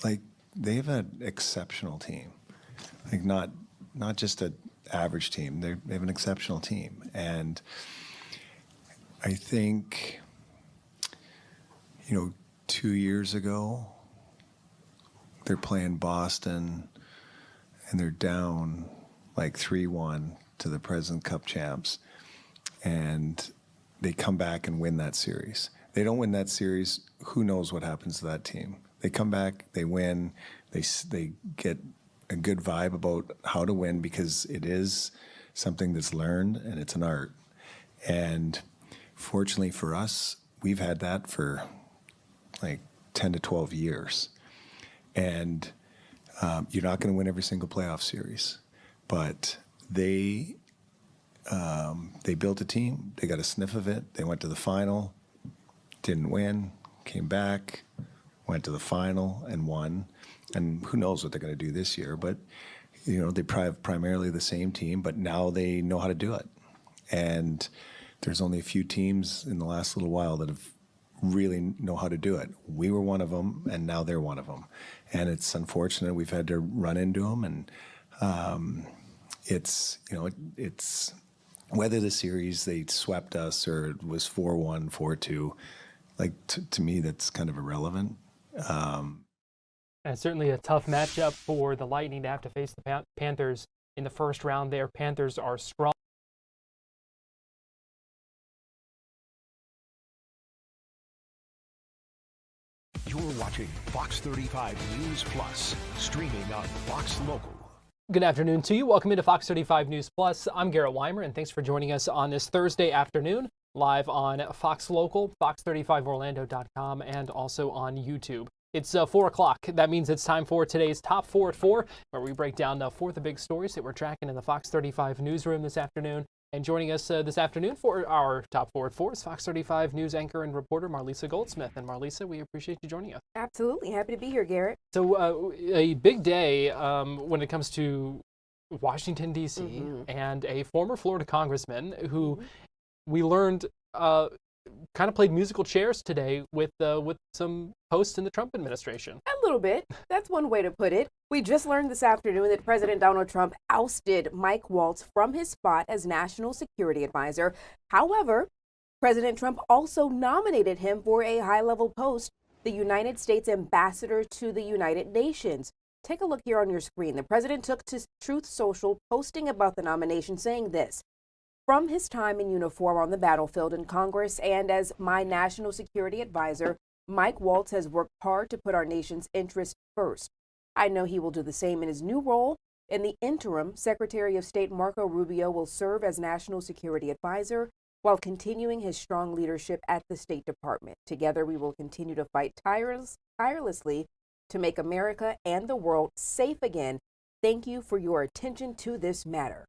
like they have an exceptional team, like not just an average team. They have an exceptional team, and I think 2 years ago they're playing Boston and they're down like 3-1 to the President Cup champs, and they come back and win that series. They don't win that series, who knows what happens to that team. They come back, they win, they get a good vibe about how to win because it is something that's learned and it's an art. And fortunately for us, we've had that for like 10 to 12 years. And you're not going to win every single playoff series, but they built a team. They got a sniff of it. They went to the final, didn't win, came back, went to the final and won. And who knows what they're going to do this year, but they have primarily the same team, but now they know how to do it. And there's only a few teams in the last little while that have really know how to do it. We were one of them, and now they're one of them. And it's unfortunate we've had to run into them, and it's whether the series they swept us or it was 4-1, 4-2, like to me that's kind of irrelevant. And certainly a tough matchup for the Lightning to have to face the Panthers in the first round there. Panthers are strong. You're watching Fox 35 News Plus, streaming on Fox Local. Good afternoon to you. Welcome into Fox 35 News Plus. I'm Garrett Wymer, and thanks for joining us on this Thursday afternoon, live on Fox Local, fox35orlando.com, and also on YouTube. It's 4 o'clock. That means it's time for today's Top 4 at 4, where we break down 4 of the big stories that we're tracking in the Fox 35 newsroom this afternoon. And joining us this afternoon for our Top 4 at 4 is Fox 35 news anchor and reporter Marlisa Goldsmith. And Marlisa, we appreciate you joining us. Absolutely. Happy to be here, Garrett. So a big day when it comes to Washington, D.C., and a former Florida congressman who we learned kind of played musical chairs today with some posts in the Trump administration. A little bit. That's one way to put it. We just learned this afternoon that President Donald Trump ousted Mike Waltz from his spot as National Security Advisor. However, President Trump also nominated him for a high-level post, the United States Ambassador to the United Nations. Take a look here on your screen. The president took to Truth Social, posting about the nomination, saying this: "From his time in uniform on the battlefield in Congress and as my national security advisor, Mike Waltz has worked hard to put our nation's interests first. I know he will do the same in his new role. In the interim, Secretary of State Marco Rubio will serve as national security advisor while continuing his strong leadership at the State Department. Together, we will continue to fight tirelessly to make America and the world safe again. Thank you for your attention to this matter."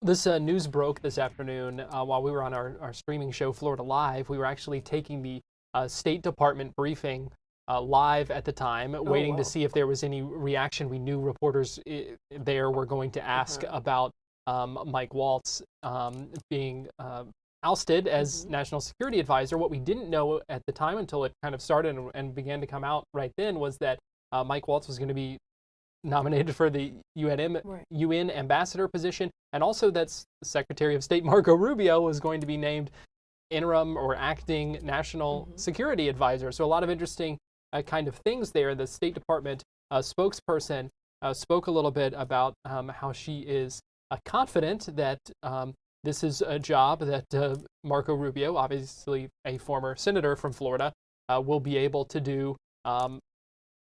This news broke this afternoon while we were on our streaming show, Florida Live. We were actually taking the State Department briefing live at the time, waiting to see if there was any reaction. We knew reporters there were going to ask about Mike Waltz being ousted as National Security Advisor. What we didn't know at the time until it kind of started and began to come out right then was that Mike Waltz was going to be nominated for the UN ambassador position, and also that Secretary of State Marco Rubio was going to be named interim or acting national security advisor. So a lot of interesting kind of things there. The State Department spokesperson spoke a little bit about how she is confident that this is a job that Marco Rubio, obviously a former senator from Florida, will be able to do,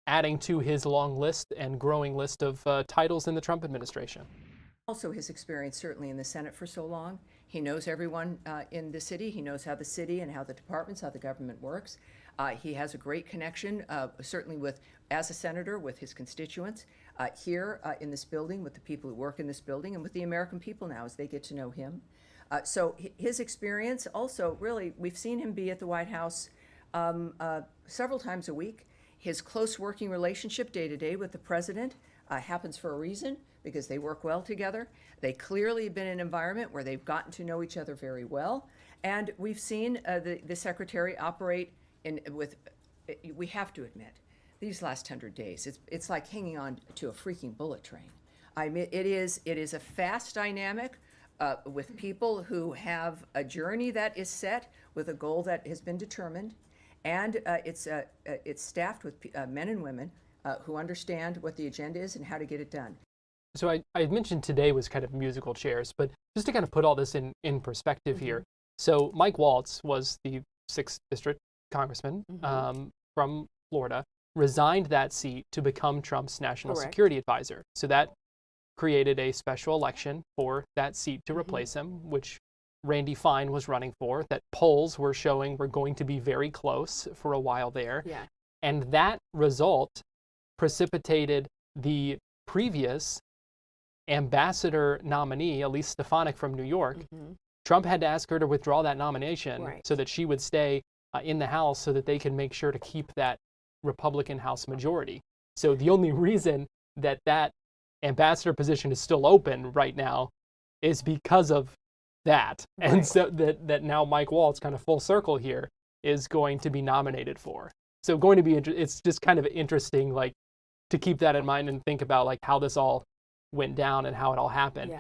adding to his long list and growing list of titles in the Trump administration. Also his experience certainly in the Senate for so long. He knows everyone in the city. He knows how the city and how the departments, how the government works. He has a great connection, certainly with, as a senator, with his constituents here in this building, with the people who work in this building, and with the American people now as they get to know him. So his experience also, really, we've seen him be at the White House several times a week. His close working relationship day to day with the president happens for a reason, because they work well together. They clearly have been in an environment where they've gotten to know each other very well. And we've seen the secretary operate with, we have to admit, these last 100 days, it's like hanging on to a freaking bullet train. I mean, it is a fast dynamic with people who have a journey that is set with a goal that has been determined, and it's staffed with men and women who understand what the agenda is and how to get it done. So I mentioned today was kind of musical chairs, but just to kind of put all this in perspective here. So Mike Waltz was the 6th District Congressman from Florida, resigned that seat to become Trump's national security advisor. So that created a special election for that seat to replace him, which Randy Fine was running for, that polls were showing were going to be very close for a while there. Yeah. And that result precipitated the previous ambassador nominee, Elise Stefanik from New York. Trump had to ask her to withdraw that nomination so that she would stay in the House so that they can make sure to keep that Republican House majority. So the only reason that that ambassador position is still open right now is because of that. And so that now Mike Waltz, kind of full circle here, is going to be nominated for. So going to be, it's just kind of interesting, like, to keep that in mind and think about like how this all went down and how it all happened.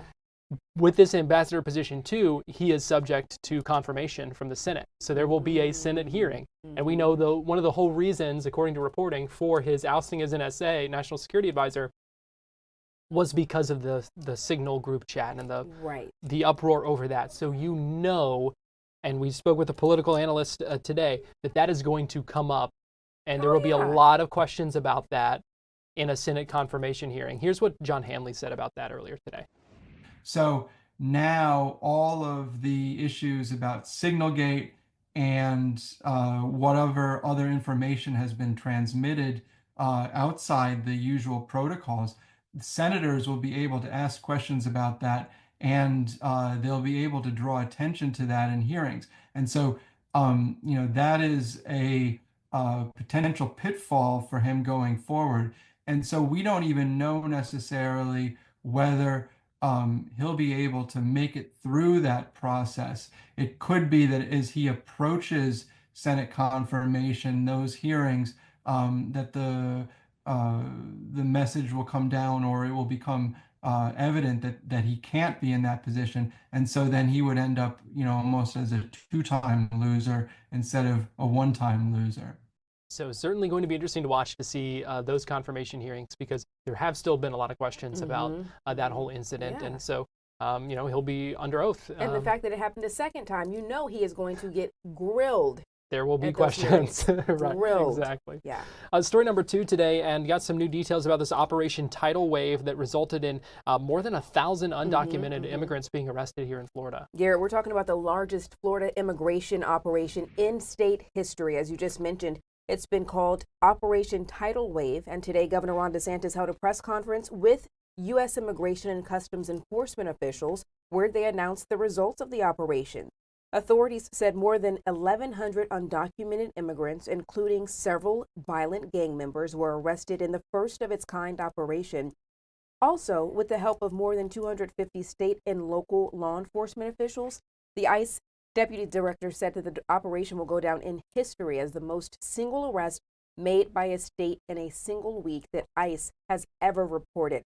With this ambassador position too, he is subject to confirmation from the Senate. So there will be a Senate hearing. And we know though one of the whole reasons, according to reporting, for his ousting as NSA, National Security Advisor, was because of the Signal group chat and the uproar over that. So you know, and we spoke with a political analyst today, that is going to come up, and there will be a lot of questions about that in a Senate confirmation hearing. Here's what John Hanley said about that earlier today. So now all of the issues about Signalgate and whatever other information has been transmitted outside the usual protocols, senators will be able to ask questions about that, and they'll be able to draw attention to that in hearings. And so, that is a potential pitfall for him going forward. And so we don't even know necessarily whether he'll be able to make it through that process. It could be that as he approaches Senate confirmation, those hearings, that the message will come down, or it will become evident that he can't be in that position. And so then he would end up, almost as a 2-time loser instead of a 1-time loser. So certainly going to be interesting to watch to see those confirmation hearings, because there have still been a lot of questions about that whole incident. And so, he'll be under oath. And the fact that it happened a second time, he is going to get grilled. There will be questions. Right, grilled. Exactly. Yeah. Story number 2 today, and got some new details about this Operation Tidal Wave that resulted in more than 1,000 undocumented immigrants being arrested here in Florida. Garrett, we're talking about the largest Florida immigration operation in state history. As you just mentioned, it's been called Operation Tidal Wave, and today Governor Ron DeSantis held a press conference with U.S. Immigration and Customs Enforcement officials where they announced the results of the operation. Authorities said more than 1,100 undocumented immigrants, including several violent gang members, were arrested in the first-of-its-kind operation. Also, with the help of more than 250 state and local law enforcement officials, the I.S.S. Deputy Director said that the operation will go down in history as the most single arrest made by a state in a single week that I.S.S. has ever reported.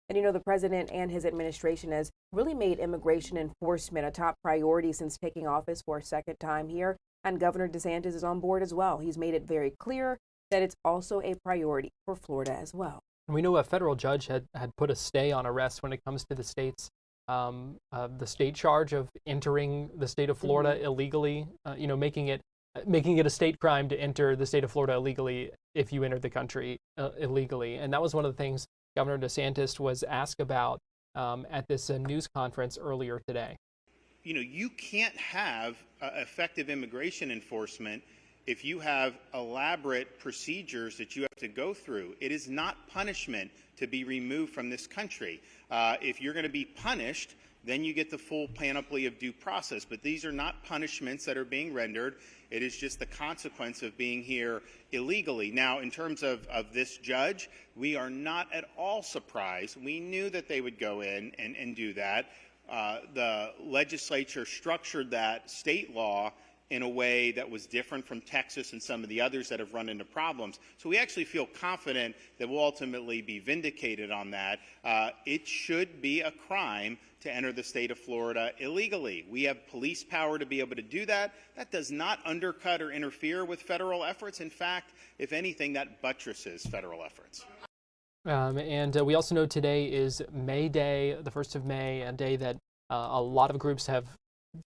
And the president and his administration has really made immigration enforcement a top priority since taking office for a second time here. And Governor DeSantis is on board as well. He's made it very clear that it's also a priority for Florida as well. We know a federal judge had put a stay on arrest when it comes to the state's the state charge of entering the state of Florida illegally, making it a state crime to enter the state of Florida illegally if you entered the country illegally. And that was one of the things Governor DeSantis was asked about at this news conference earlier today. You can't have effective immigration enforcement if you have elaborate procedures that you have to go through. It is not punishment to be removed from this country. If you're going to be punished, then you get the full panoply of due process. But these are not punishments that are being rendered. It is just the consequence of being here illegally. Now, in terms of this judge, we are not at all surprised. We knew that they would go in and do that. The legislature structured that state law in a way that was different from Texas and some of the others that have run into problems. So we actually feel confident that we'll ultimately be vindicated on that. It should be a crime to enter the state of Florida illegally. We have police power to be able to do that. That does not undercut or interfere with federal efforts. In fact, if anything, that buttresses federal efforts. And we also know today is May Day, the 1st of May, a day that a lot of groups have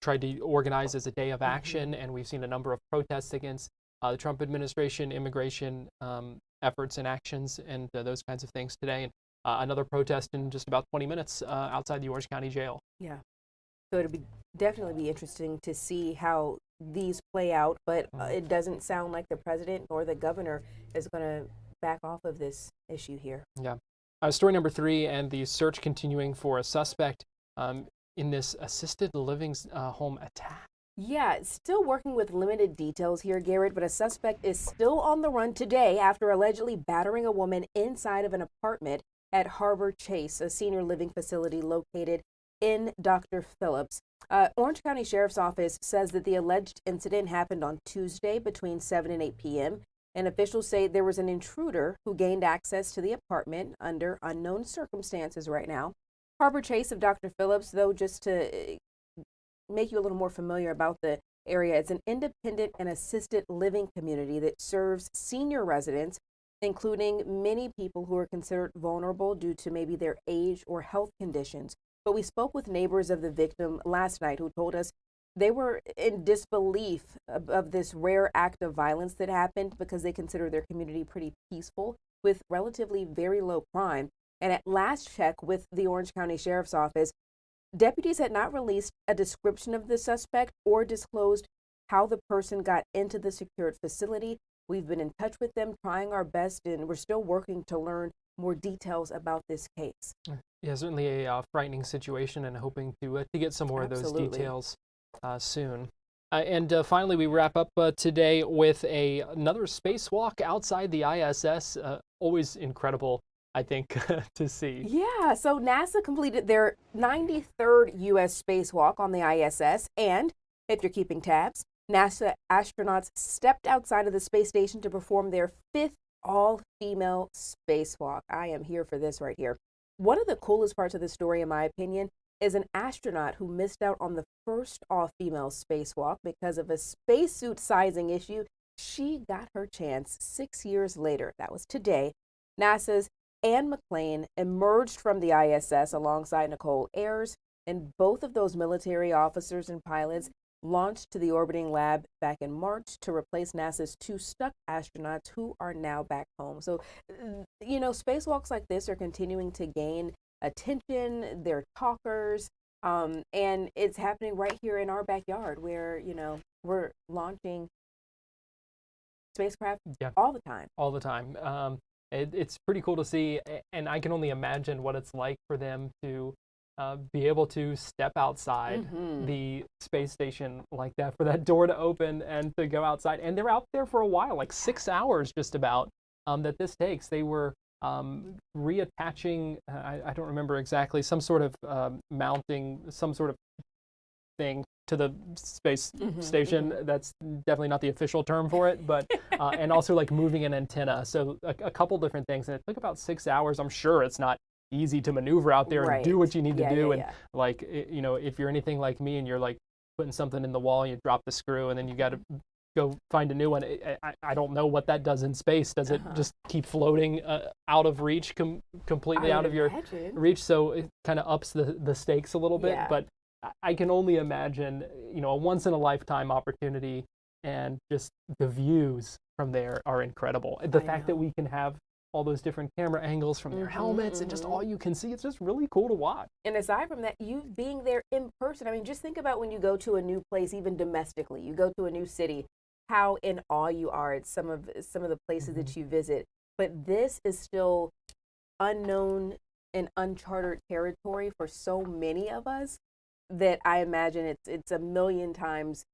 tried to organize as a day of action, and we've seen a number of protests against the Trump administration, immigration efforts and actions, and those kinds of things today. And another protest in just about 20 minutes outside the Orange County Jail. Yeah. So it'll definitely be interesting to see how these play out, but it doesn't sound like the president or the governor is going to back off of this issue here. Yeah. Story number 3, and the search continuing for a suspect in this assisted living home attack. Yeah, still working with limited details here, Garrett, but a suspect is still on the run today after allegedly battering a woman inside of an apartment at Harbor Chase, a senior living facility located in Dr. Phillips. Orange County Sheriff's Office says that the alleged incident happened on Tuesday between 7 and 8 p.m., and officials say there was an intruder who gained access to the apartment under unknown circumstances right now. Harbor Chase of Dr. Phillips, though, just to make you a little more familiar about the area, it's an independent and assisted living community that serves senior residents, including many people who are considered vulnerable due to maybe their age or health conditions. But we spoke with neighbors of the victim last night who told us they were in disbelief of this rare act of violence that happened because they consider their community pretty peaceful with relatively very low crime. And at last check with the Orange County Sheriff's Office, deputies had not released a description of the suspect or disclosed how the person got into the secured facility. We've been in touch with them, trying our best, and we're still working to learn more details about this case. Yeah, certainly a frightening situation, and hoping to get some more of those details soon. And finally, we wrap up today with another spacewalk outside the ISS. Always incredible, I think, to see. Yeah, so NASA completed their 93rd U.S. spacewalk on the ISS, and if you're keeping tabs, NASA astronauts stepped outside of the space station to perform their 5th all-female spacewalk. I am here for this right here. One of the coolest parts of the story, in my opinion, is an astronaut who missed out on the first all-female spacewalk because of a spacesuit sizing issue. She got her chance 6 years later. That was today. NASA's Anne McClain emerged from the ISS alongside Nicole Ayers, and both of those military officers and pilots launched to the orbiting lab back in March to replace NASA's 2 stuck astronauts who are now back home. So, spacewalks like this are continuing to gain attention. They're talkers, and it's happening right here in our backyard where, we're launching spacecraft all the time. All the time. It's pretty cool to see, and I can only imagine what it's like for them to be able to step outside the space station like that, for that door to open and to go outside. And they're out there for a while, like 6 hours just about, that this takes. They were reattaching, I don't remember exactly, some sort of mounting, some sort of thing to the space station. That's definitely not the official term for it, but and also like moving an antenna. So a couple different things, and it took about 6 hours. I'm sure it's not easy to maneuver out there and do what you need to do. And like, if you're anything like me and you're like putting something in the wall and you drop the screw and then you got to go find a new one, I don't know what that does in space. Does it just keep floating out of reach, completely out of your reach? So it kind of ups the stakes a little bit, but I can only imagine, a once in a lifetime opportunity, and just the views from there are incredible. The fact that we can have all those different camera angles from their helmets and just all you can see, it's just really cool to watch. And aside from that, you being there in person, I mean, just think about when you go to a new place, even domestically, you go to a new city, how in awe you are at some of the places that you visit. But this is still unknown and uncharted territory for so many of us that I imagine it's a million times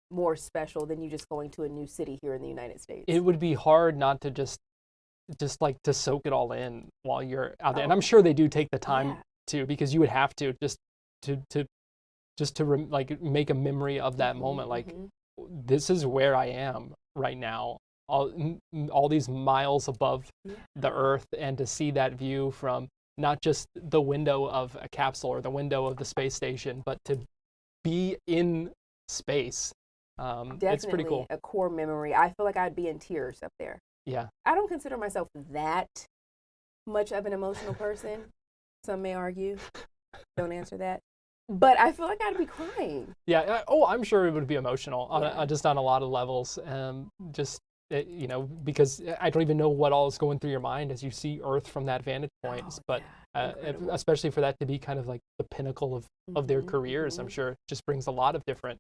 more special than you just going to a new city here in the United States. It would be hard not to just like to soak it all in while you're out there. And I'm sure they do take the time to, because you would have to just to like make a memory of that moment. Like this is where I am right now, all these miles above the Earth, and to see that view from not just the window of a capsule or the window of the space station, but to be in space. It's pretty cool. Definitely a core memory. I feel like I'd be in tears up there. Yeah. I don't consider myself that much of an emotional person. Some may argue. Don't answer that. But I feel like I'd be crying. Yeah. I'm sure it would be emotional, just on a lot of levels. Because I don't even know what all is going through your mind as you see Earth from that vantage point. But especially for that to be kind of like the pinnacle of their careers, I'm sure it just brings a lot of different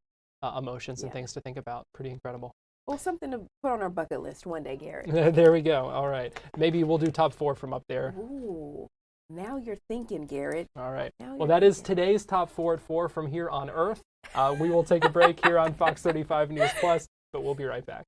emotions and things to think about. Pretty incredible. Well, something to put on our bucket list one day, Garrett. There we go. All right. Maybe we'll do top 4 from up there. Ooh, now you're thinking, Garrett. All right. Well, that is today's top 4 at 4 from here on Earth. We will take a break here on Fox 35 News Plus, but we'll be right back.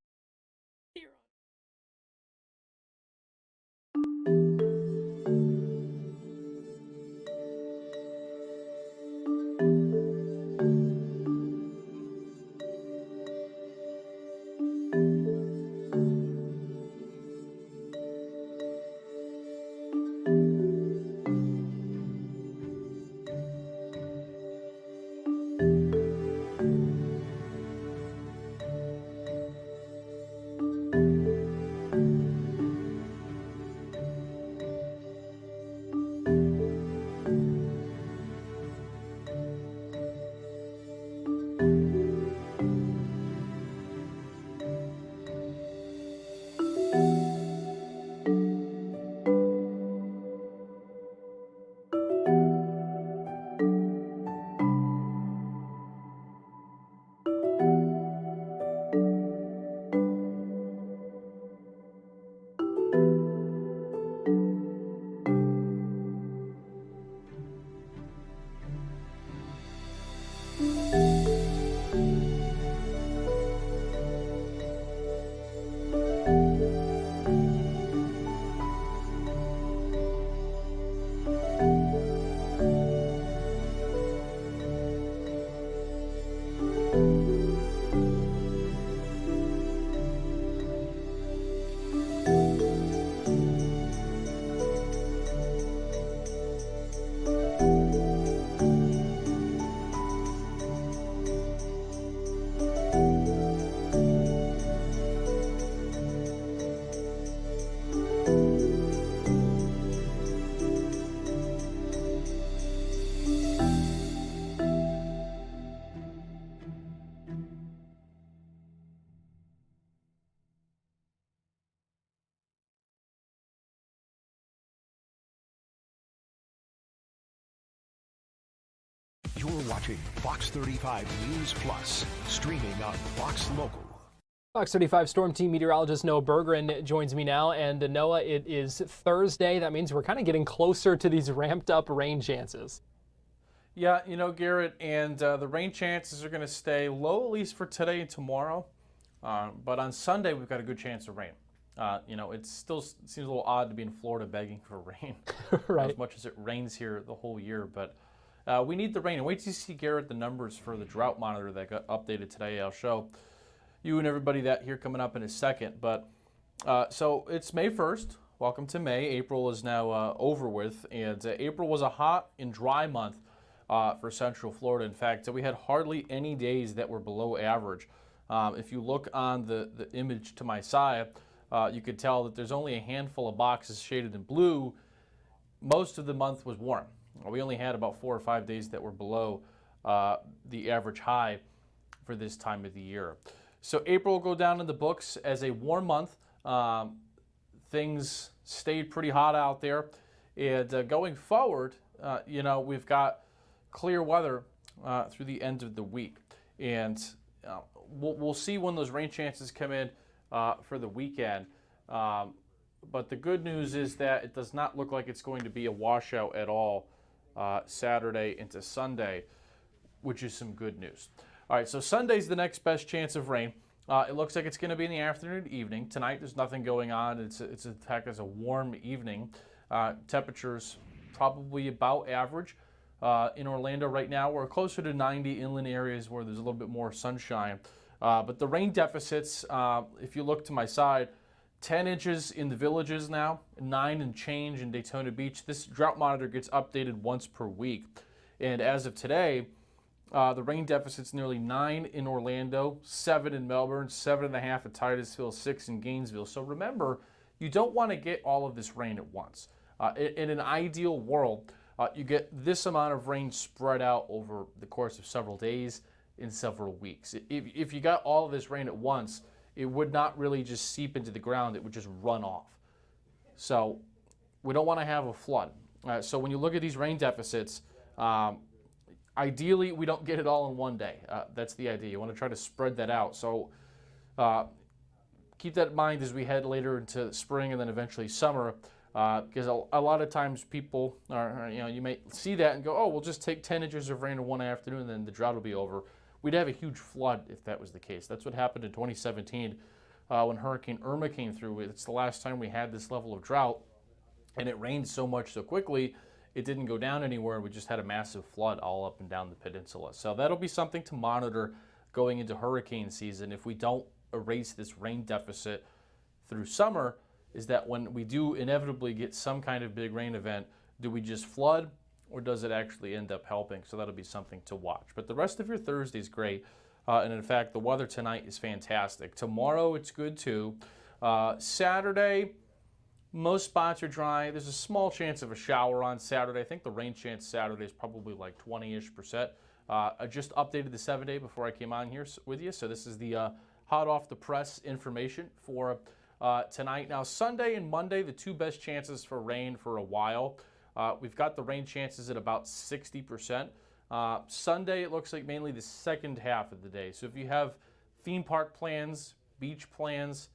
You're watching Fox 35 News Plus, streaming on Fox Local. Fox 35 Storm Team meteorologist Noah Bergeron joins me now. And Noah, it is Thursday. That means we're kind of getting closer to these ramped up rain chances. Yeah, Garrett, and the rain chances are going to stay low, at least for today and tomorrow. But on Sunday, we've got a good chance of rain. It still seems a little odd to be in Florida begging for rain, right? As much as it rains here the whole year. But we need the rain. And wait till you see, Garrett, the numbers for the drought monitor that got updated today. I'll show you and everybody that here coming up in a second. But so it's May 1st. Welcome to May. April is now over with. And April was a hot and dry month for Central Florida. In fact, we had hardly any days that were below average. If you look on the image to my side, you could tell that there's only a handful of boxes shaded in blue. Most of the month was warm. We only had about 4 or 5 days that were below the average high for this time of the year. So April will go down in the books as a warm month. Things stayed pretty hot out there. And going forward, we've got clear weather through the end of the week. And we'll see when those rain chances come in for the weekend. But the good news is that it does not look like it's going to be a washout at all Saturday into Sunday, which is some good news. All right, so Sunday's the next best chance of rain. It looks like it's going to be in the afternoon and evening. Tonight, there's nothing going on. It's in fact, it's a warm evening. Temperatures probably about average. In Orlando right now, we're closer to 90 inland areas where there's a little bit more sunshine. But the rain deficits, if you look to my side, 10 inches in the Villages now, 9 and change in Daytona Beach. This drought monitor gets updated once per week. And as of today, the rain deficit's nearly 9 in Orlando, 7 in Melbourne, 7.5 at Titusville, 6 in Gainesville. So remember, you don't want to get all of this rain at once. In an ideal world, you get this amount of rain spread out over the course of several days in several weeks. If you got all of this rain at once, it would not really just seep into the ground, it would just run off. So we don't want to have a flood. So when you look at these rain deficits, ideally we don't get it all in one day. That's the idea. You want to try to spread that out. So keep that in mind as we head later into spring and then eventually summer, because a lot of times people are, you may see that and go, oh, we'll just take 10 inches of rain in one afternoon and then the drought will be over. We'd have a huge flood if that was the case. That's what happened in 2017 when Hurricane Irma came through. It's the last time we had this level of drought, and it rained so much so quickly, it didn't go down anywhere. We just had a massive flood all up and down the peninsula. So that'll be something to monitor going into hurricane season. If we don't erase this rain deficit through summer, is that when we do inevitably get some kind of big rain event, do we just flood, or does it actually end up helping? So that'll be something to watch. But the rest of your Thursday is great. And in fact, the weather tonight is fantastic. Tomorrow, it's good too. Saturday, most spots are dry. There's a small chance of a shower on Saturday. I think the rain chance Saturday is probably like 20-ish%. I just updated the 7-day before I came on here with you. So this is the hot off the press information for tonight. Now, Sunday and Monday, the two best chances for rain for a while. We've got the rain chances at about 60%. Sunday, it looks like mainly the second half of the day. So if you have theme park plans, beach plans,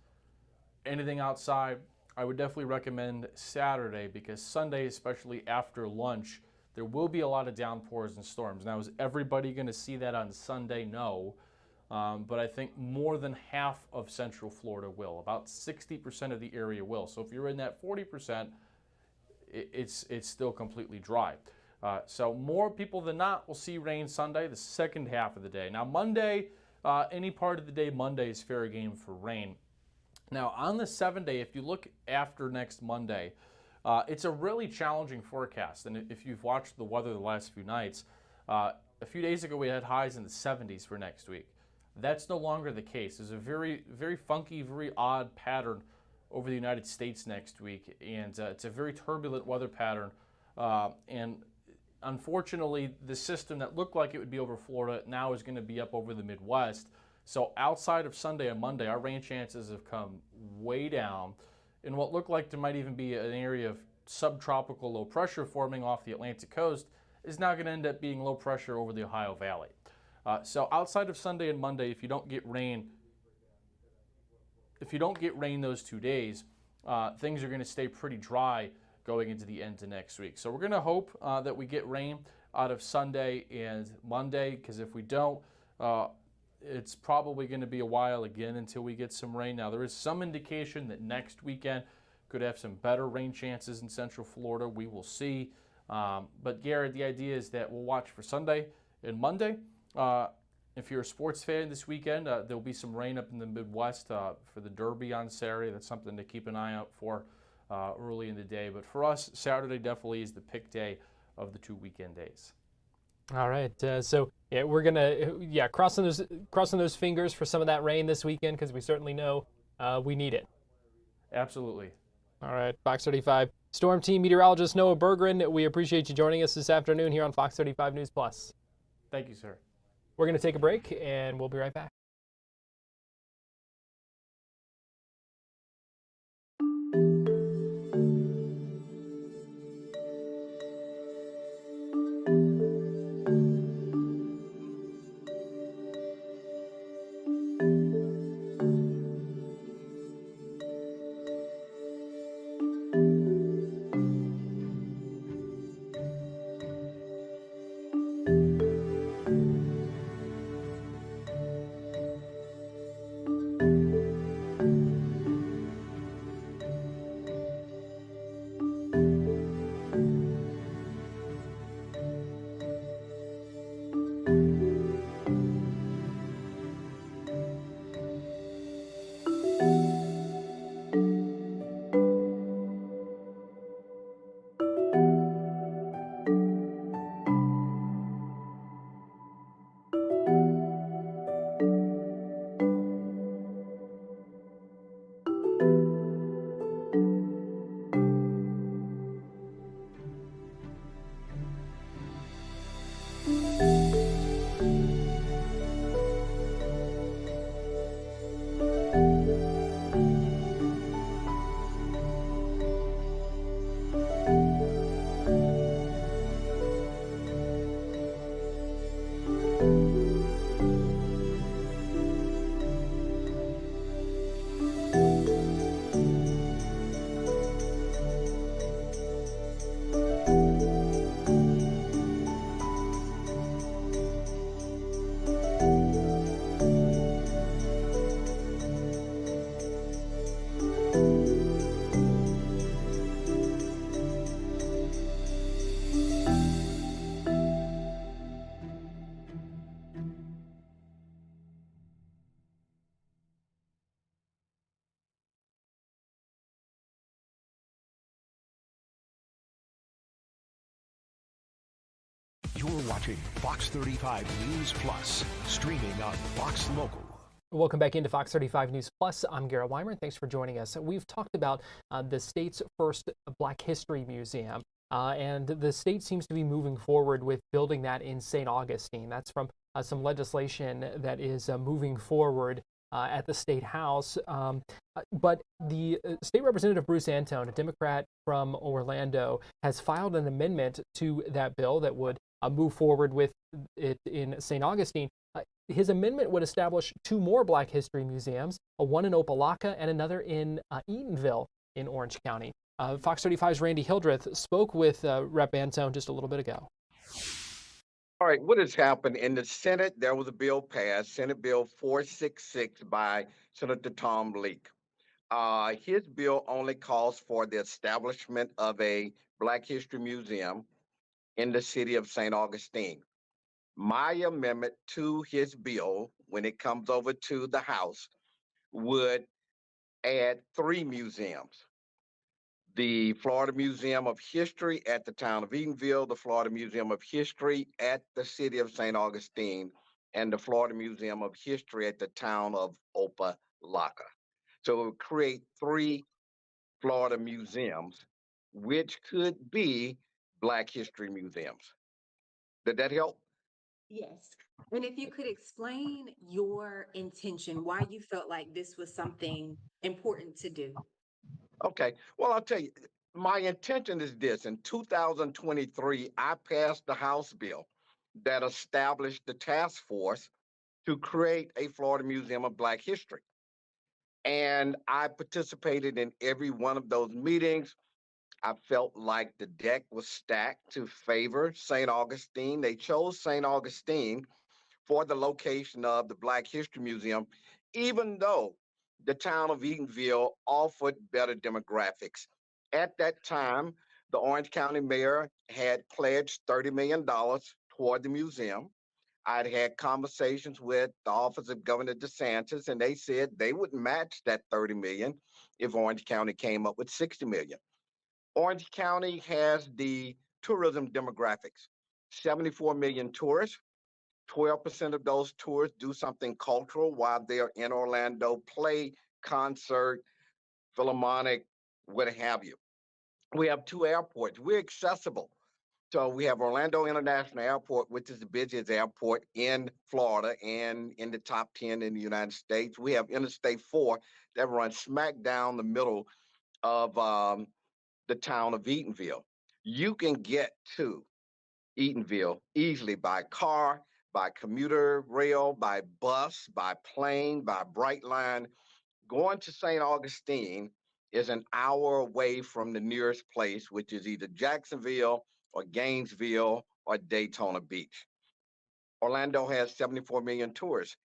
anything outside, I would definitely recommend Saturday, because Sunday, especially after lunch, there will be a lot of downpours and storms. Now, is everybody going to see that on Sunday? No. But I think more than half of Central Florida will. About 60% of the area will. So if you're in that 40%, it's still completely dry. So more people than not will see rain Sunday, the second half of the day. Now Monday, any part of the day, Monday is fair game for rain. Now on the 7-day, if you look after next Monday, it's a really challenging forecast. And if you've watched the weather the last few nights, a few days ago we had highs in the 70s for next week. That's no longer the case. There's a very, very funky, very odd pattern over the United States next week, and it's a very turbulent weather pattern. And unfortunately, the system that looked like it would be over Florida now is going to be up over the Midwest. So outside of Sunday and Monday, our rain chances have come way down. And what looked like there might even be an area of subtropical low pressure forming off the Atlantic coast is now going to end up being low pressure over the Ohio Valley. So outside of Sunday and Monday, if you don't get rain, those 2 days, things are going to stay pretty dry going into the end of next week. So we're going to hope that we get rain out of Sunday and Monday, because if we don't, it's probably going to be a while again until we get some rain. Now, there is some indication that next weekend could have some better rain chances in Central Florida. We will see. But Garrett, the idea is that we'll watch for Sunday and Monday. If you're a sports fan this weekend, there'll be some rain up in the Midwest for the Derby on Saturday. That's something to keep an eye out for early in the day. But for us, Saturday definitely is the pick day of the 2 weekend days. All right. So yeah, we're gonna crossing those fingers for some of that rain this weekend, because we certainly know we need it. Absolutely. All right. Fox 35 Storm Team meteorologist Noah Berggren, we appreciate you joining us this afternoon here on Fox 35 News Plus. Thank you, sir. We're going to take a break, and we'll be right back. watching Fox 35 News Plus, streaming on Fox Local. Welcome back into Fox 35 News Plus. I'm Garrett Wymer. Thanks for joining us. We've talked about the state's first Black History Museum, and the state seems to be moving forward with building that in St. Augustine. That's from some legislation that is moving forward at the State House. But the State Representative Bruce Antone, a Democrat from Orlando, has filed an amendment to that bill that would move forward with it in St. Augustine. His amendment would establish 2 more Black History museums, one in Opelika and another in Eatonville in Orange County. Fox 35's Randy Hildreth spoke with Rep. Antone just a little bit ago. All right, what has happened in the Senate? There was a bill passed, Senate Bill 466 by Senator Tom Leek. His bill only calls for the establishment of a Black History Museum in the city of St. Augustine. My amendment to his bill, when it comes over to the House, would add 3 museums. The Florida Museum of History at the town of Eatonville, the Florida Museum of History at the city of St. Augustine, and the Florida Museum of History at the town of Opelika. So it would create 3 Florida museums, which could be Black History museums. Did that help? Yes. And if you could explain your intention, why you felt like this was something important to do. Okay, well, I'll tell you, my intention is this. In 2023, I passed the House bill that established the task force to create a Florida Museum of Black History. And I participated in every one of those meetings. I felt like the deck was stacked to favor St. Augustine. They chose St. Augustine for the location of the Black History Museum, even though the town of Eatonville offered better demographics. At that time, the Orange County mayor had pledged $30 million toward the museum. I'd had conversations with the office of Governor DeSantis, and they said they would match that $30 million if Orange County came up with $60 million. Orange County has the tourism demographics, 74 million tourists. 12% of those tourists do something cultural while they're in Orlando, play, concert, philharmonic, what have you. We have 2 airports. We're accessible. So we have Orlando International Airport, which is the busiest airport in Florida and in the top 10 in the United States. We have Interstate 4 that runs smack down the middle of the town of Eatonville. You can get to Eatonville easily by car, by commuter rail, by bus, by plane, by Brightline. Going to St. Augustine is an hour away from the nearest place, which is either Jacksonville or Gainesville or Daytona Beach. Orlando has 74 million tourists.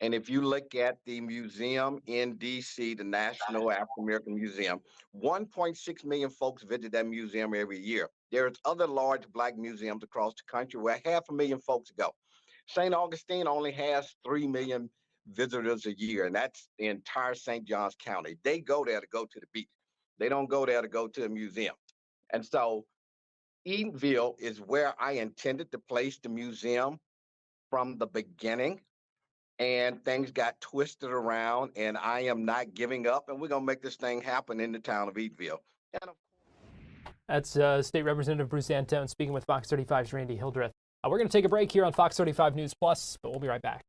And if you look at the museum in DC, the National African American Museum, 1.6 million folks visit that museum every year. There's other large Black museums across the country where 500,000 folks go. St. Augustine only has 3 million visitors a year, and that's the entire St. Johns County. They go there to go to the beach. They don't go there to go to a museum. And so Eatonville is where I intended to place the museum from the beginning. And things got twisted around, and I am not giving up, and we're going to make this thing happen in the town of Eatonville. That's State Representative Bruce Antone speaking with Fox 35's Randy Hildreth. We're going to take a break here on Fox 35 News Plus, but we'll be right back.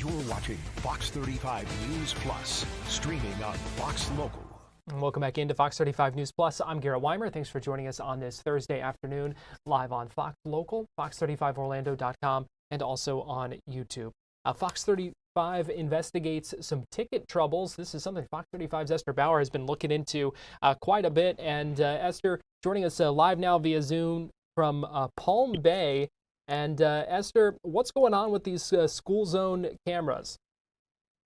You're watching Fox 35 News Plus, streaming on Fox Local. Welcome back into Fox 35 News Plus. I'm Garrett Wymer. Thanks for joining us on this Thursday afternoon, live on Fox Local, fox35orlando.com, and also on YouTube. Fox 35 investigates some ticket troubles. This is something Fox 35's Esther Bauer has been looking into quite a bit. And Esther, joining us live now via Zoom from Palm Bay. And Esther, what's going on with these school zone cameras?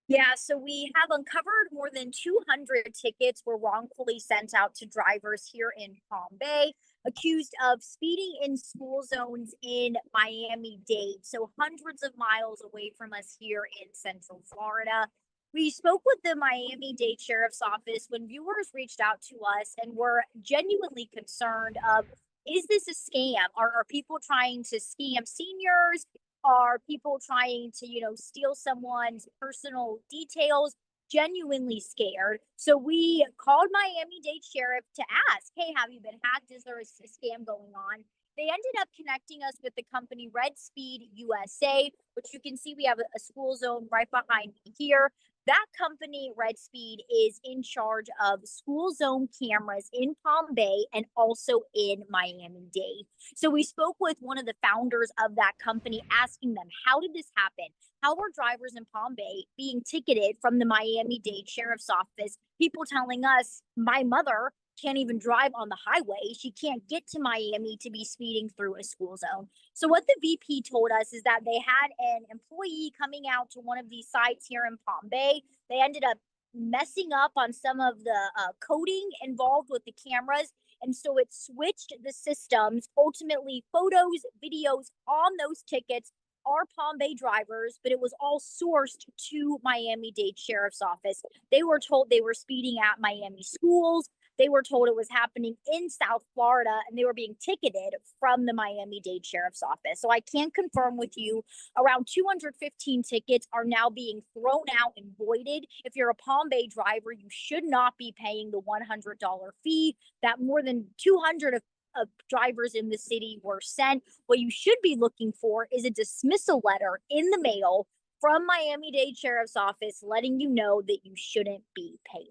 Yeah, so we have uncovered more than 200 tickets were wrongfully sent out to drivers here in Palm Bay, accused of speeding in school zones in Miami-Dade, so hundreds of miles away from us here in Central Florida. We spoke with the Miami-Dade Sheriff's Office when viewers reached out to us and were genuinely concerned of, is this a scam? Are people trying to scam seniors? Are people trying to, steal someone's personal details? Genuinely scared. So we called Miami-Dade Sheriff to ask, hey, have you been hacked? Is there a scam going on? They ended up connecting us with the company Red Speed USA, which you can see we have a school zone right behind me here. That company, Red Speed, is in charge of school zone cameras in Palm Bay and also in Miami-Dade. So we spoke with one of the founders of that company, asking them, how did this happen? How are drivers in Palm Bay being ticketed from the Miami-Dade Sheriff's Office? People telling us, my mother can't even drive on the highway. She can't get to Miami to be speeding through a school zone. So what the VP told us is that they had an employee coming out to one of these sites here in Palm Bay. They ended up messing up on some of the coding involved with the cameras. And so it switched the systems. Ultimately, photos, videos on those tickets are Palm Bay drivers, but it was all sourced to Miami-Dade Sheriff's Office. They were told they were speeding at Miami schools. They were told it was happening in South Florida, and they were being ticketed from the Miami-Dade Sheriff's Office. So I can confirm with you, around 215 tickets are now being thrown out and voided. If you're a Palm Bay driver, you should not be paying the $100 fee that more than 200 of drivers in the city were sent. What you should be looking for is a dismissal letter in the mail from Miami-Dade Sheriff's Office letting you know that you shouldn't be paying.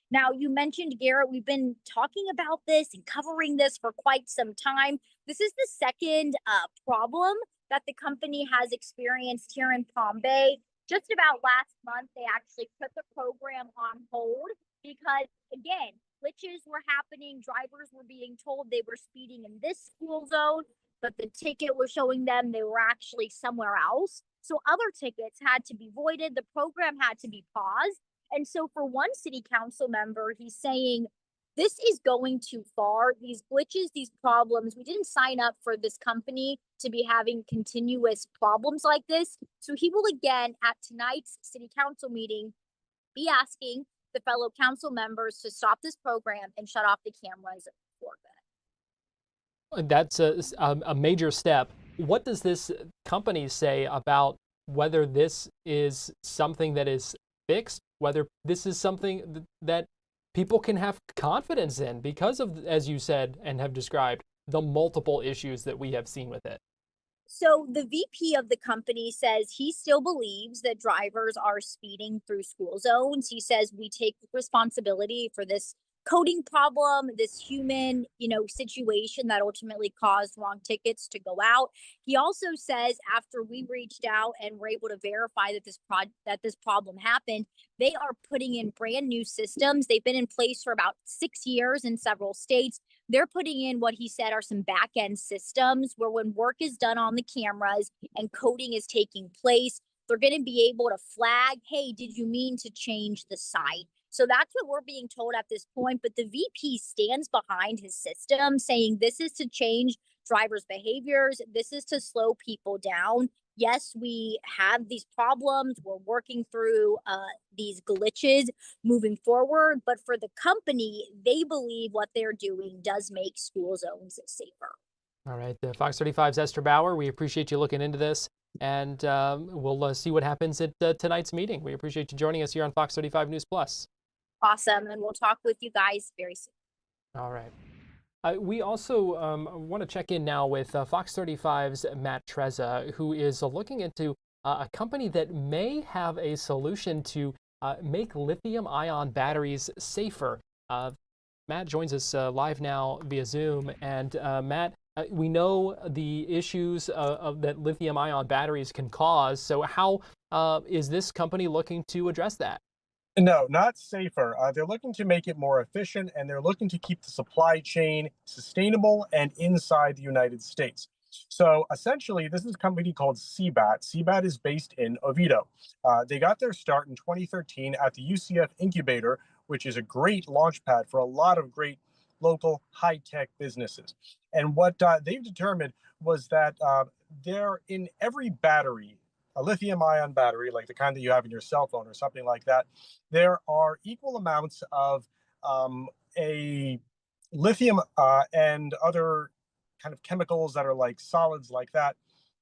Now, you mentioned, Garrett, we've been talking about this and covering this for quite some time. This is the second problem that the company has experienced here in Palm Bay. Just about last month, they actually put the program on hold because, again, glitches were happening. Drivers were being told they were speeding in this school zone, but the ticket was showing them they were actually somewhere else. So other tickets had to be voided. The program had to be paused. And so for one city council member, he's saying, this is going too far. These glitches, these problems, we didn't sign up for this company to be having continuous problems like this. So he will again, at tonight's city council meeting, be asking the fellow council members to stop this program and shut off the cameras for good. That's a major step. What does this company say about whether this is something that is fixed, whether this is something that people can have confidence in because of, as you said and have described, the multiple issues that we have seen with it? So the VP of the company says he still believes that drivers are speeding through school zones. He says we take responsibility for this coding problem, this human, situation that ultimately caused wrong tickets to go out. He also says after we reached out and were able to verify that this problem happened, they are putting in brand new systems. They've been in place for about 6 years in several states. They're putting in what he said are some back end systems where when work is done on the cameras and coding is taking place, they're going to be able to flag, hey, did you mean to change the site? So that's what we're being told at this point. But the VP stands behind his system saying this is to change drivers' behaviors. This is to slow people down. Yes, we have these problems. We're working through these glitches moving forward. But for the company, they believe what they're doing does make school zones safer. All right. Fox 35's Esther Bauer, we appreciate you looking into this. And we'll see what happens at tonight's meeting. We appreciate you joining us here on Fox 35 News Plus. Awesome. And we'll talk with you guys very soon. All right. We also want to check in now with Fox 35's Matt Trezza, who is looking into a company that may have a solution to make lithium-ion batteries safer. Matt joins us live now via Zoom. And Matt, we know the issues that lithium-ion batteries can cause. So how is this company looking to address that? No, not safer. They're looking to make it more efficient, and they're looking to keep the supply chain sustainable and inside the United States. So essentially, this is a company called CBAT. CBAT is based in Oviedo. They got their start in 2013 at the UCF incubator, which is a great launch pad for a lot of great local high-tech businesses. And what they've determined was that they're in every battery, a lithium ion battery, like the kind that you have in your cell phone or something like that, there are equal amounts of a lithium and other kind of chemicals that are like solids like that.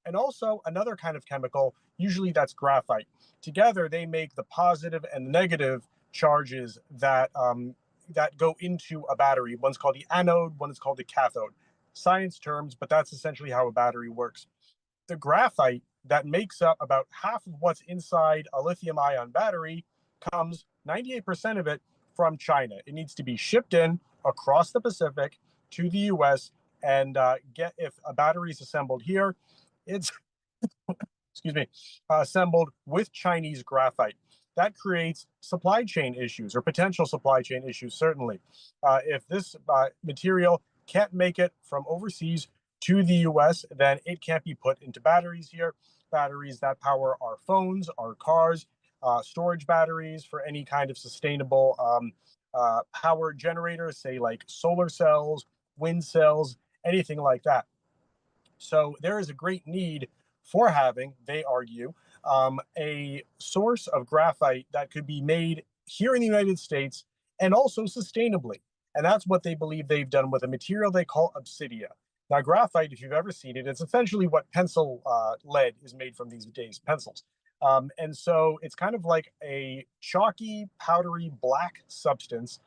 And also another kind of chemical, usually that's graphite. Together, they make the positive and the negative charges that that go into a battery. One's called the anode, one is called the cathode. Science terms, but that's essentially how a battery works. The graphite that makes up about half of what's inside a lithium ion battery comes 98% of it from China. It needs to be shipped in across the Pacific to the US, and if a battery is assembled here, it's excuse me, assembled with Chinese graphite. That creates supply chain issues, or potential supply chain issues, certainly. If this material can't make it from overseas to the US, then it can't be put into batteries here. Batteries that power our phones, our cars, storage batteries for any kind of sustainable power generators, say like solar cells, wind cells, anything like that. So there is a great need for having, they argue, a source of graphite that could be made here in the United States and also sustainably. And that's what they believe they've done with a material they call obsidia. Now, graphite, if you've ever seen it, it's essentially what pencil lead is made from these days, pencils. And so it's kind of like a chalky, powdery, black substance.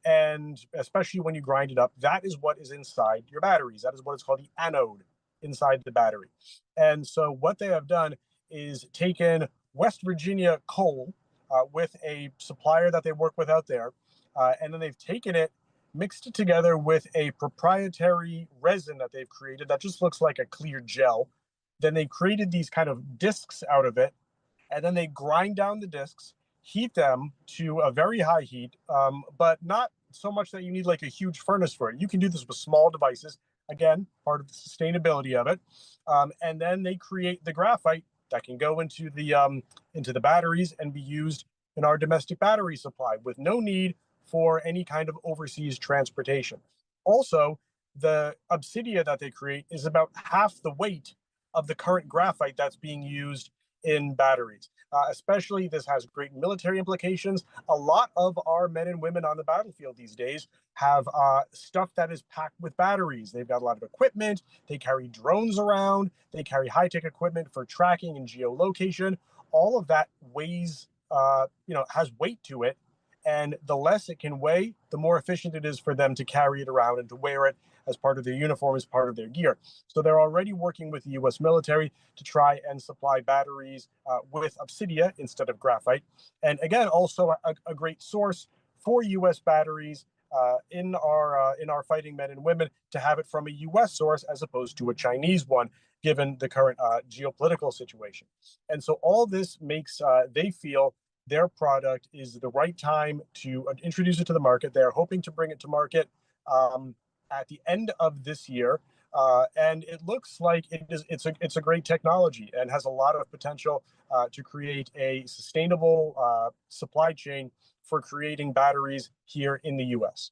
And especially when you grind it up, that is what is inside your batteries. That is what is called the anode inside the battery. And so what they have done is taken West Virginia coal with a supplier that they work with out there, and then they've taken it, mixed it together with a proprietary resin that they've created that just looks like a clear gel. Then they created these kind of discs out of it, and then they grind down the discs, heat them to a very high heat, but not so much that you need like a huge furnace for it. You can do this with small devices, again, part of the sustainability of it. And then they create the graphite that can go into the batteries and be used in our domestic battery supply with no need for any kind of overseas transportation. Also, the obsidia that they create is about half the weight of the current graphite that's being used in batteries. Especially, this has great military implications. A lot of our men and women on the battlefield these days have stuff that is packed with batteries. They've got a lot of equipment. They carry drones around. They carry high-tech equipment for tracking and geolocation. All of that weighs, has weight to it. And the less it can weigh, the more efficient it is for them to carry it around and to wear it as part of their uniform, as part of their gear. So they're already working with the U.S. military to try and supply batteries with obsidia instead of graphite. And again, also a great source for U.S. batteries in our fighting men and women to have it from a U.S. source as opposed to a Chinese one, given the current geopolitical situation. And so all this makes they feel their product is the right time to introduce it to the market. They're hoping to bring it to market at the end of this year, and it looks like it's a great technology and has a lot of potential to create a sustainable supply chain for creating batteries here in the U.S.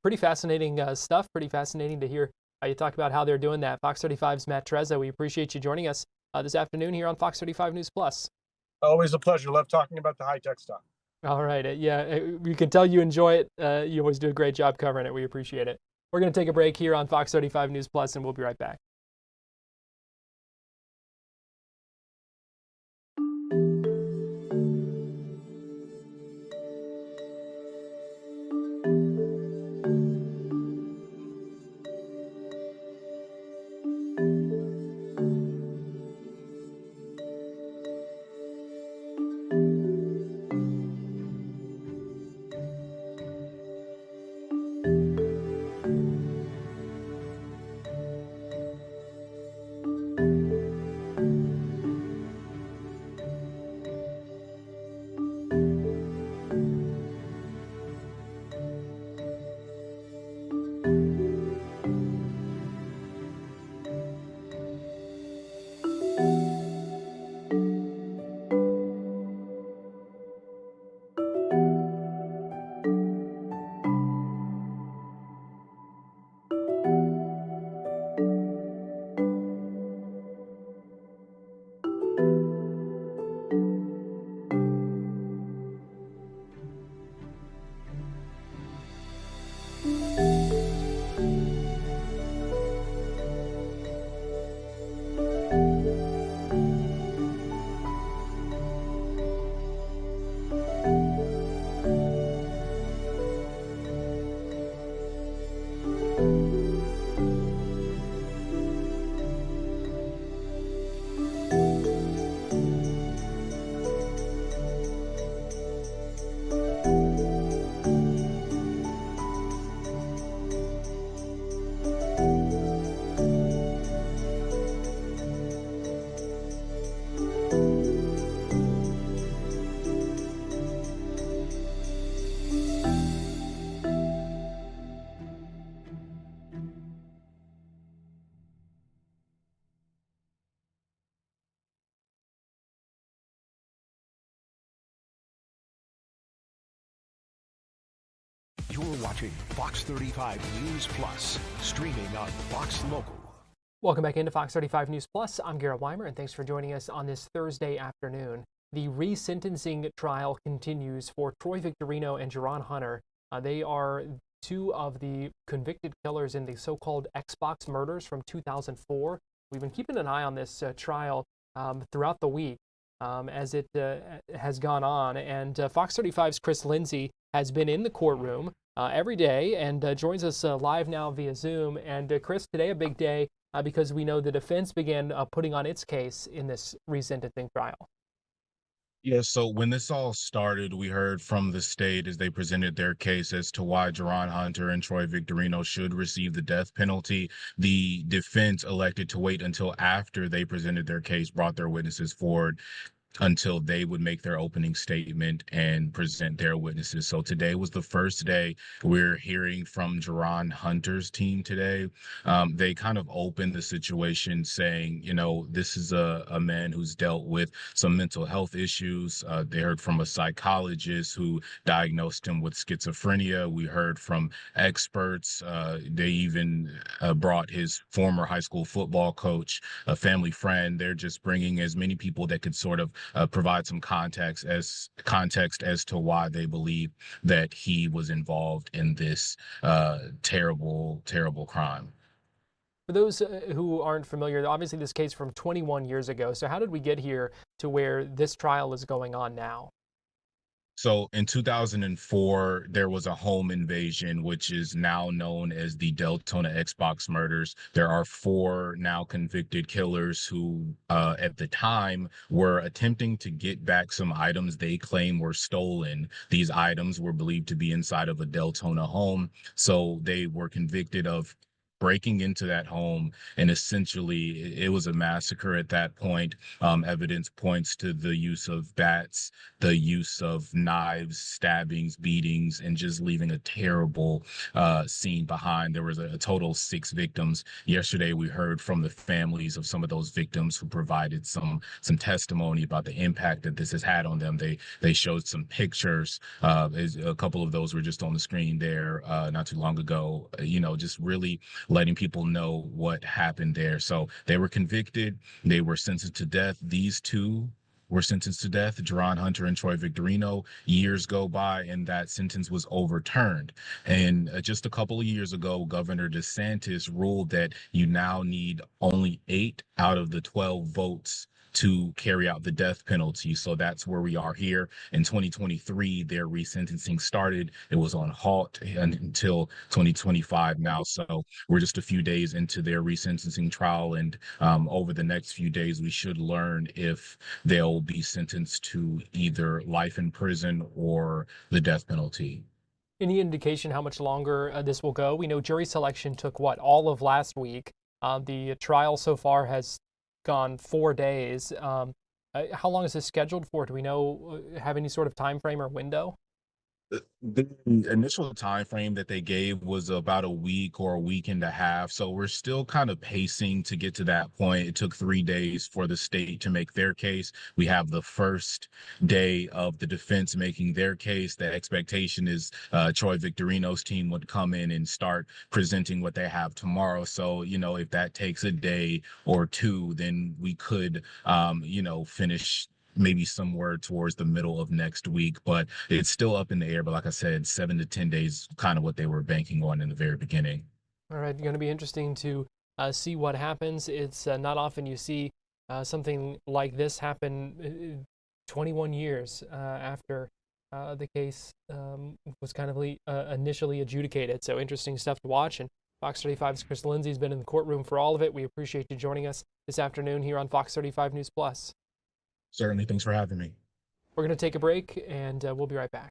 Pretty fascinating stuff. Pretty fascinating to hear you talk about how they're doing that. Fox 35's Matt Trezza, we appreciate you joining us this afternoon here on Fox 35 News Plus. Always a pleasure. Love talking about the high-tech stuff. All right. Yeah, we can tell you enjoy it. You always do a great job covering it. We appreciate it. We're going to take a break here on Fox 35 News Plus, and we'll be right back. watching Fox 35 News Plus, streaming on Fox Local. Welcome back into Fox 35 News Plus. I'm Garrett Wymer, and thanks for joining us on this Thursday afternoon. The resentencing trial continues for Troy Victorino and Jerron Hunter. They are two of the convicted killers in the so-called Xbox murders from 2004. We've been keeping an eye on this trial throughout the week as it has gone on, and Fox 35's Chris Lindsay has been in the courtroom every day and joins us live now via Zoom. And Chris, today a big day because we know the defense began putting on its case in this resentencing trial. Yeah, so when this all started, we heard from the state as they presented their case as to why Jerron Hunter and Troy Victorino should receive the death penalty. The defense elected to wait until after they presented their case, brought their witnesses forward, until they would make their opening statement and present their witnesses. So today was the first day. We're hearing from Jerron Hunter's team today. They kind of opened the situation saying, you know, this is a man who's dealt with some mental health issues. They heard from a psychologist who diagnosed him with schizophrenia. We heard from experts. They even brought his former high school football coach, a family friend. They're just bringing as many people that could sort of provide some context as to why they believe that he was involved in this terrible crime. For those who aren't familiar, obviously this case from 21 years ago. So how did we get here to where this trial is going on now? So in 2004, there was a home invasion, which is now known as the Deltona Xbox murders. There are 4 now convicted killers who, at the time, were attempting to get back some items they claim were stolen. These items were believed to be inside of a Deltona home. So they were convicted of breaking into that home, and essentially it was a massacre at that point. Evidence points to the use of bats, the use of knives, stabbings, beatings, and just leaving a terrible scene behind. There was a total of 6 victims. Yesterday, we heard from the families of some of those victims who provided some testimony about the impact that this has had on them. They showed some pictures. A couple of those were just on the screen there not too long ago. You know, just really letting people know what happened there. So they were convicted. They were sentenced to death. These 2 were sentenced to death, Jerron Hunter and Troy Victorino. Years go by and that sentence was overturned. And just a couple of years ago, Governor DeSantis ruled that you now need only 8 out of the 12 votes to carry out the death penalty. So that's where we are here. In 2023, their resentencing started. It was on halt until 2025 now. So we're just a few days into their resentencing trial. And over the next few days, we should learn if they'll be sentenced to either life in prison or the death penalty. Any indication how much longer this will go? We know jury selection took all of last week. The trial so far has gone 4 days. How long is this scheduled for? Do we know, have any sort of time frame or window? The initial time frame that they gave was about a week or a week and a half. So we're still kind of pacing to get to that point. It took 3 days for the state to make their case. We have the first day of the defense making their case. The expectation is Troy Victorino's team would come in and start presenting what they have tomorrow. So, you know, if that takes a day or 2, then we could, finish maybe somewhere towards the middle of next week, but it's still up in the air. But like I said, 7 to 10 days, kind of what they were banking on in the very beginning. All right, going to be interesting to see what happens. It's not often you see something like this happen 21 years after the case was kind of initially adjudicated. So interesting stuff to watch. And Fox 35's Chris Lindsay's been in the courtroom for all of it. We appreciate you joining us this afternoon here on Fox 35 News Plus. Certainly. Thanks for having me. We're going to take a break, and we'll be right back.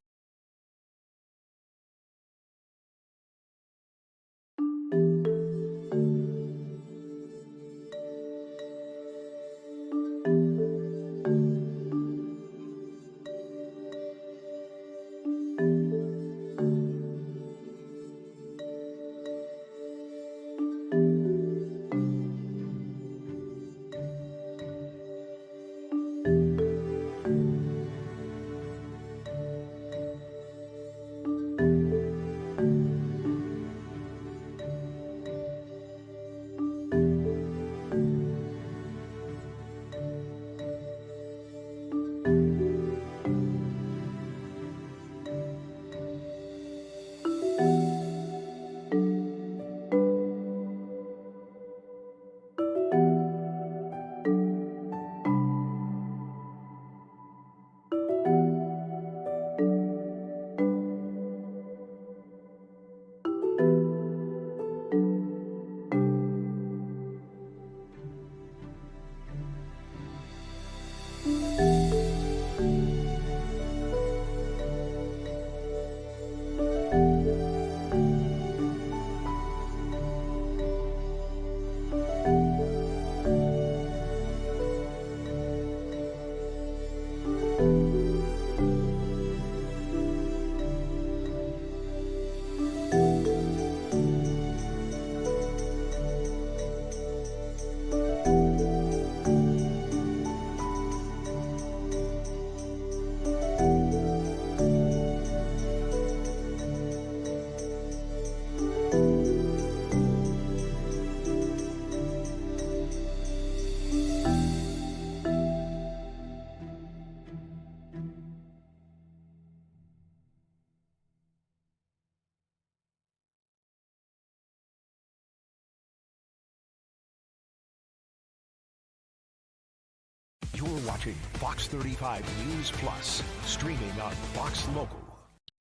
watching Fox 35 News Plus, streaming on Fox Local.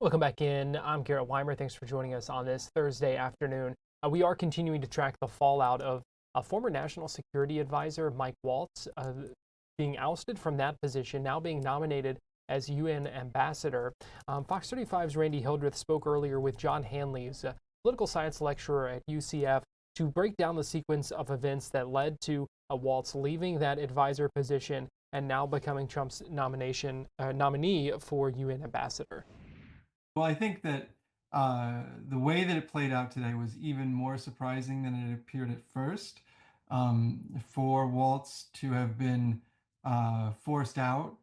Welcome back in. I'm Garrett Wymer. Thanks for joining us on this Thursday afternoon. We are continuing to track the fallout of a former National Security Advisor, Mike Waltz, being ousted from that position, now being nominated as UN ambassador. Fox 35's Randy Hildreth spoke earlier with John Hanley, who's a political science lecturer at UCF, to break down the sequence of events that led to Waltz leaving that advisor position and now becoming Trump's nominee for UN ambassador. Well, I think that the way that it played out today was even more surprising than it appeared at first. For Waltz to have been forced out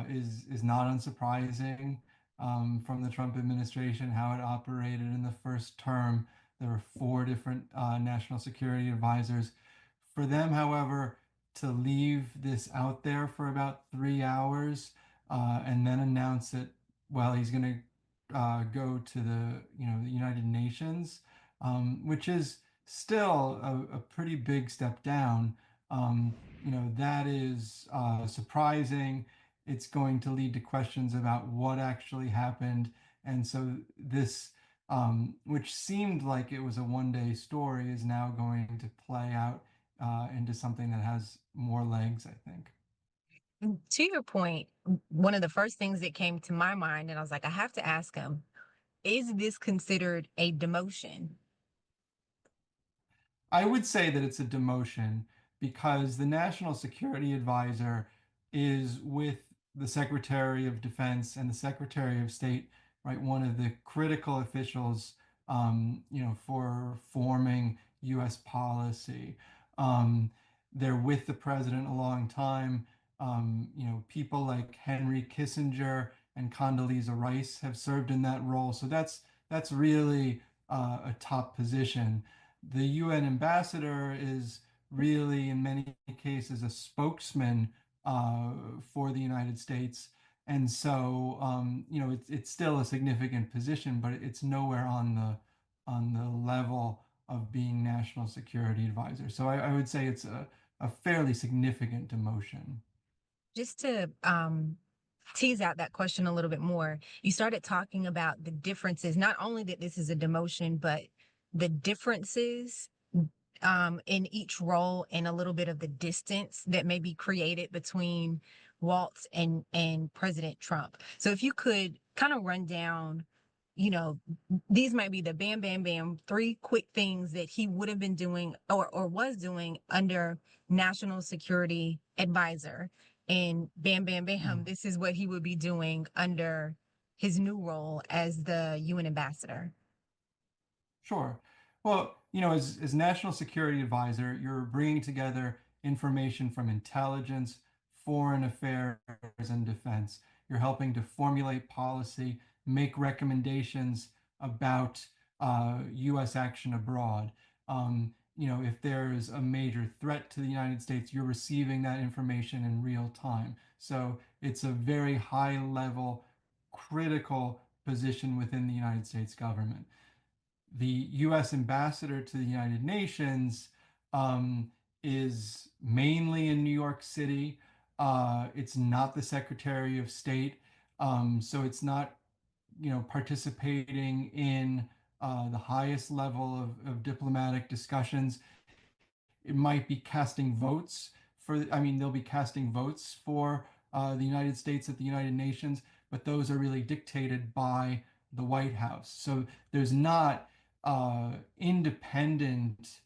is not unsurprising from the Trump administration, how it operated in the first term. There were 4 different national security advisors. For them, however, to leave this out there for about 3 hours and then announce that, well, he's going to go to the United Nations, which is still a pretty big step down. That is surprising. It's going to lead to questions about what actually happened. And so this, which seemed like it was a one-day story, is now going to play out into something that has more legs, I think. To your point, one of the first things that came to my mind, and I was like, I have to ask him, is this considered a demotion? I would say that it's a demotion because the National Security Advisor is with the Secretary of Defense and the Secretary of State, right? One of the critical officials, for forming U.S. policy. They're with the president a long time. People like Henry Kissinger and Condoleezza Rice have served in that role. So that's really a top position. The UN ambassador is really, in many cases, a spokesman for the United States. And so, it's still a significant position, but it's nowhere on the level of being National Security Advisor. So I would say it's a fairly significant demotion. Just to tease out that question a little bit more, you started talking about the differences, not only that this is a demotion, but the differences in each role and a little bit of the distance that may be created between Waltz and President Trump. So if you could kind of run down, these might be the bam, bam, bam, 3 quick things that he would have been doing or was doing under National Security Advisor. And bam, bam, bam, this is what he would be doing under his new role as the UN ambassador. Sure. Well, as National Security Advisor, you're bringing together information from intelligence, foreign affairs, and defense. You're helping to formulate policy, make recommendations about U.S. action abroad. If there's a major threat to the United States, you're receiving that information in real time. So it's a very high level, critical position within the United States government. The U.S. ambassador to the United Nations is mainly in New York City. It's not the Secretary of State, so it's not, participating in the highest level of diplomatic discussions. It might be casting votes they'll be casting votes for the United States at the United Nations, but those are really dictated by the White House. So there's not independent,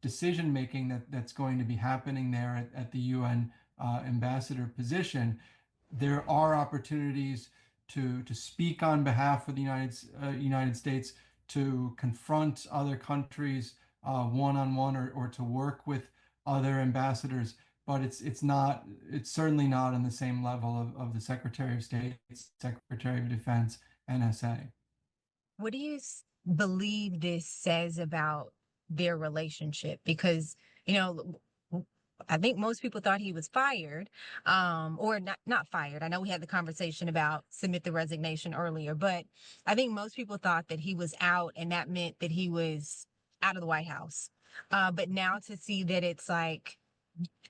decision making that's going to be happening there at the UN ambassador position. There are opportunities to speak on behalf of the United States, to confront other countries one-on-one, or to work with other ambassadors. But it's certainly not on the same level of the Secretary of State, Secretary of Defense, NSA. What do you believe this says about their relationship? Because, I think most people thought he was fired, or not fired. I know we had the conversation about submit the resignation earlier, but I think most people thought that he was out, and that meant that he was out of the White House. But now to see that it's like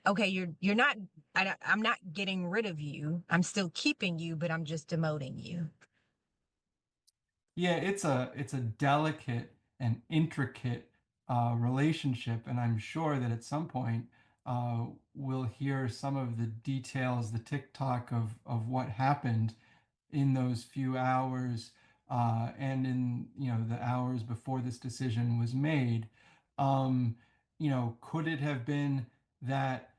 okay, you're not, I'm not getting rid of you. I'm still keeping you, but I'm just demoting you. Yeah, it's a delicate and intricate relationship, and I'm sure that at some point we'll hear some of the details, the tick-tock of what happened in those few hours and in the hours before this decision was made. Um, could it have been that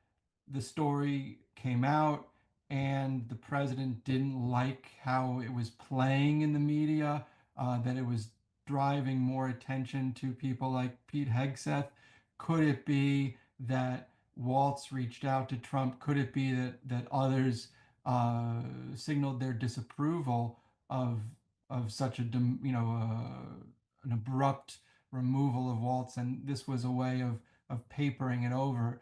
the story came out and the president didn't like how it was playing in the media, that it was driving more attention to people like Pete Hegseth? Could it be that Waltz reached out to Trump? Could it be that others signaled their disapproval of such a an abrupt removal of Waltz, and this was a way of papering it over?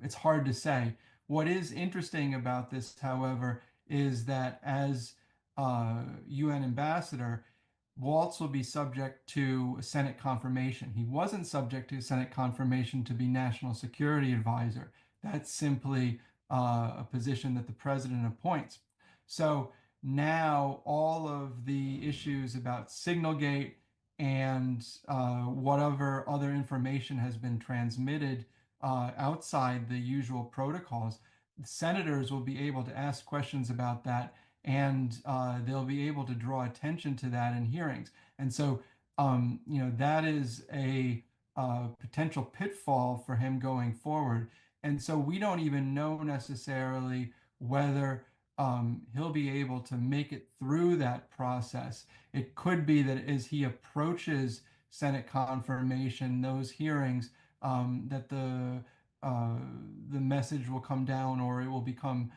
It's hard to say. What is interesting about this, however, is that as UN ambassador, Waltz will be subject to Senate confirmation. He wasn't subject to Senate confirmation to be National Security Advisor. That's simply a position that the president appoints. So now all of the issues about Signalgate and whatever other information has been transmitted outside the usual protocols, senators will be able to ask questions about that, and they'll be able to draw attention to that in hearings. And so, that is a potential pitfall for him going forward. And so we don't even know necessarily whether he'll be able to make it through that process. It could be that as he approaches Senate confirmation, those hearings, that the message will come down, or it will become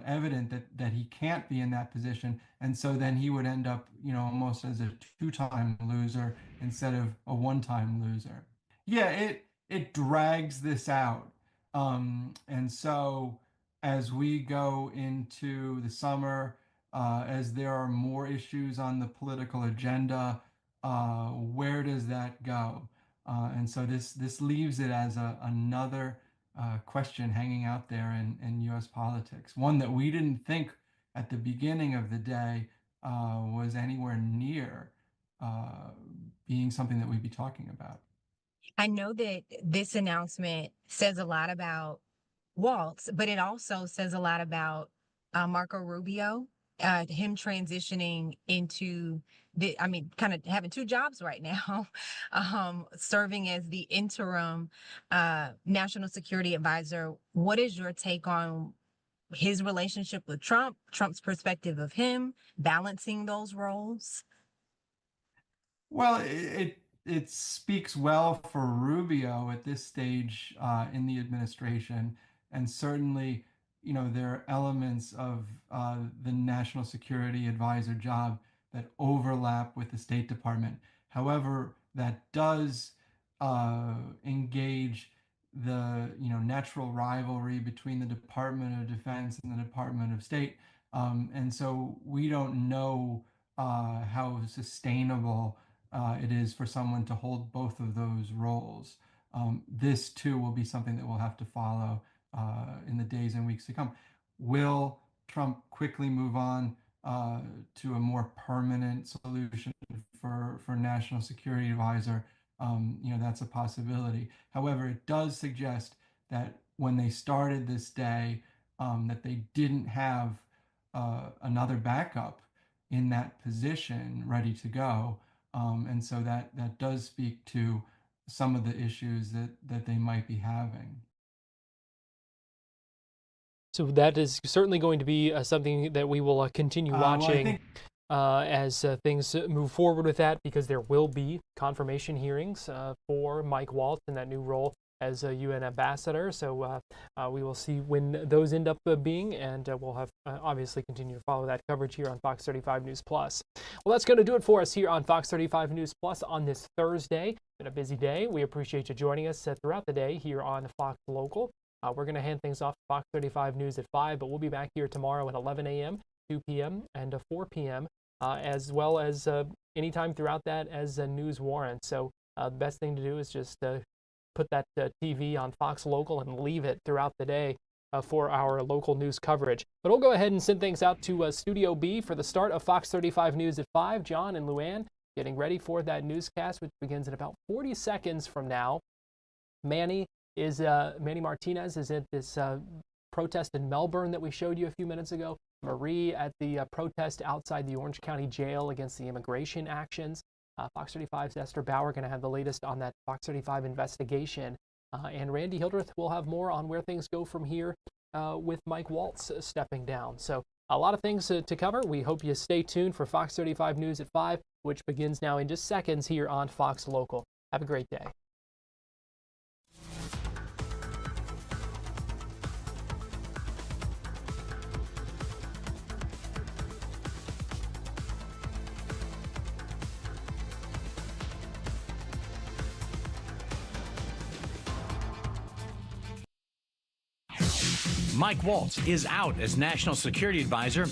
evident that he can't be in that position, and so then he would end up, almost as a two-time loser instead of a one-time loser. Yeah, it drags this out, and so as we go into the summer, as there are more issues on the political agenda, where does that go? And so this leaves it as another question hanging out there in U.S. politics, one that we didn't think at the beginning of the day was anywhere near being something that we'd be talking about. I know that this announcement says a lot about Waltz, but it also says a lot about Marco Rubio, him transitioning into kind of having two jobs right now, serving as the interim national security advisor. What is your take on his relationship with Trump, Trump's perspective of him, balancing those roles? Well, it speaks well for Rubio at this stage in the administration, and certainly, there are elements of the national security advisor job that overlap with the State Department. However, that does engage the natural rivalry between the Department of Defense and the Department of State, and so we don't know how sustainable it is for someone to hold both of those roles. This too will be something that we'll have to follow in the days and weeks to come. Will Trump quickly move on to a more permanent solution for national security advisor? That's a possibility. However, it does suggest that when they started this day, that they didn't have another backup in that position ready to go. And so that does speak to some of the issues that they might be having. So that is certainly going to be something that we will continue watching as things move forward with that, because there will be confirmation hearings for Mike Waltz in that new role as a UN ambassador. So we will see when those end up being, and we'll have obviously continue to follow that coverage here on Fox 35 News Plus. Well, that's going to do it for us here on Fox 35 News Plus on this Thursday. It's been a busy day. We appreciate you joining us throughout the day here on Fox Local. We're going to hand things off to Fox 35 News at 5, but we'll be back here tomorrow at 11 a.m., 2 p.m., and 4 p.m., as well as anytime throughout that as news warrants. So the best thing to do is just put that TV on Fox Local and leave it throughout the day for our local news coverage. But we'll go ahead and send things out to Studio B for the start of Fox 35 News at 5. John and Luann getting ready for that newscast, which begins in about 40 seconds from now. Manny Martinez is at this protest in Melbourne that we showed you a few minutes ago. Marie at the protest outside the Orange County Jail against the immigration actions. Fox 35's Esther Bauer going to have the latest on that Fox 35 investigation. And Randy Hildreth will have more on where things go from here with Mike Waltz stepping down. So a lot of things to cover. We hope you stay tuned for Fox 35 News at 5, which begins now in just seconds here on Fox Local. Have a great day. Mike Waltz is out as National Security Advisor